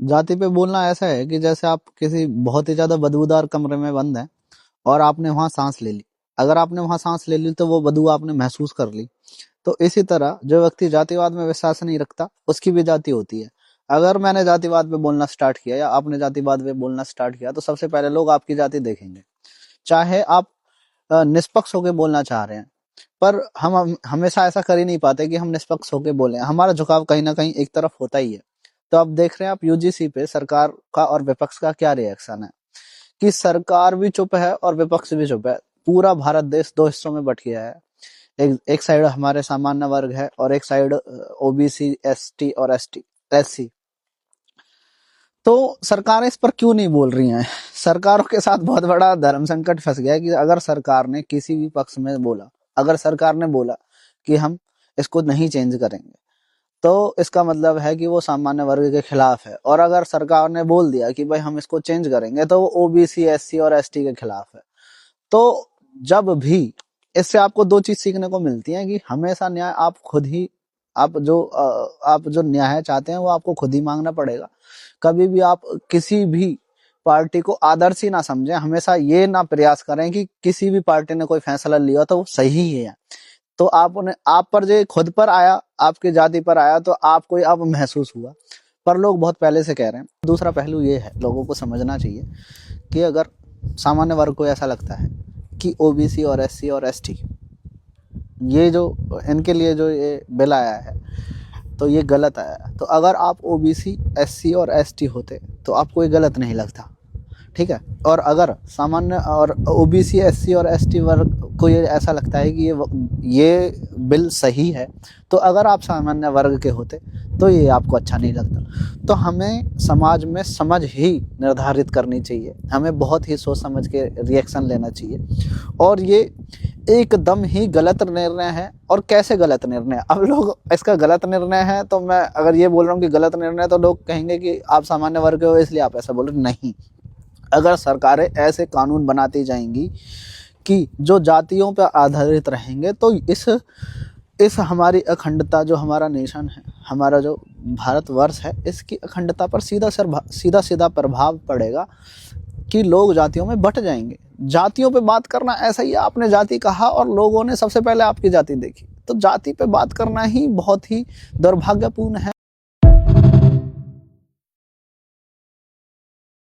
जाति पे बोलना ऐसा है कि जैसे आप किसी बहुत ही ज्यादा बदबूदार कमरे में बंद हैं और आपने वहां सांस ले ली। अगर आपने वहां सांस ले ली तो वो बदबू आपने महसूस कर ली। तो इसी तरह जो व्यक्ति जातिवाद में विश्वास नहीं रखता उसकी भी जाति होती है। अगर मैंने जातिवाद पे बोलना स्टार्ट किया या आपने जातिवाद पे बोलना स्टार्ट किया तो सबसे पहले लोग आपकी जाति देखेंगे। चाहे आप निष्पक्ष होकर बोलना चाह रहे हैं, पर हम हमेशा ऐसा कर ही नहीं पाते कि हम निष्पक्ष होकर बोलें। हमारा झुकाव कहीं ना कहीं एक तरफ होता ही है। तो अब देख रहे हैं आप यूजीसी पे सरकार का और विपक्ष का क्या रिएक्शन है कि सरकार भी चुप है और विपक्ष भी चुप है। पूरा भारत देश दो हिस्सों में बट गया है। एक साइड हमारे सामान्य वर्ग है और एक साइड ओबीसी, एसटी और एससी। तो सरकारें इस पर क्यों नहीं बोल रही हैं? सरकारों के साथ बहुत बड़ा धर्म संकट फंस गया है कि अगर सरकार ने किसी भी पक्ष में बोला, अगर सरकार ने बोला कि हम इसको नहीं चेंज करेंगे, तो इसका मतलब है कि वो सामान्य वर्ग के खिलाफ है। और अगर सरकार ने बोल दिया कि भाई हम इसको चेंज करेंगे, तो वो ओबीसी, एससी और एसटी के खिलाफ है। तो जब भी इससे आपको दो चीज सीखने को मिलती है कि हमेशा न्याय आप खुद ही, आप जो न्याय चाहते हैं वो आपको खुद ही मांगना पड़ेगा। कभी भी आप किसी भी पार्टी को आदर्शी ना समझें। हमेशा ये ना प्रयास करें कि किसी भी पार्टी ने कोई फैसला लिया तो वो सही ही है। तो आप पर जो खुद पर आया, आपकी जाति पर आया, तो आपको अब महसूस हुआ, पर लोग बहुत पहले से कह रहे हैं। दूसरा पहलू ये है, लोगों को समझना चाहिए कि अगर सामान्य वर्ग को ऐसा लगता है कि ओबीसी और एससी और एसटी, ये जो इनके लिए जो ये बिल आया है तो ये गलत आया है। तो अगर आप ओबीसी, एससी और एसटी होते तो आपको ये गलत नहीं लगता, ठीक है। और अगर सामान्य और ओबीसी, एससी और एसटी वर्ग को ये ऐसा लगता है कि ये बिल सही है, तो अगर आप सामान्य वर्ग के होते तो ये आपको अच्छा नहीं लगता। तो हमें समाज में समझ ही निर्धारित करनी चाहिए। हमें बहुत ही सोच समझ के रिएक्शन लेना चाहिए। और ये एकदम ही गलत निर्णय है। और कैसे गलत निर्णय? अब लोग इसका गलत निर्णय है, तो मैं अगर ये बोल रहा हूँ कि गलत निर्णय, तो लोग कहेंगे कि आप सामान्य वर्ग के हो इसलिए आप ऐसा बोल रहे। नहीं, अगर सरकारें ऐसे कानून बनाती जाएंगी कि जो जातियों पर आधारित रहेंगे, तो इस हमारी अखंडता, जो हमारा नेशन है, हमारा जो भारतवर्ष है, इसकी अखंडता पर सीधा प्रभाव पड़ेगा कि लोग जातियों में बट जाएंगे। जातियों पे बात करना ऐसा ही है, आपने जाति कहा और लोगों ने सबसे पहले आपकी जाति देखी। तो जाति पे बात करना ही बहुत ही दुर्भाग्यपूर्ण है।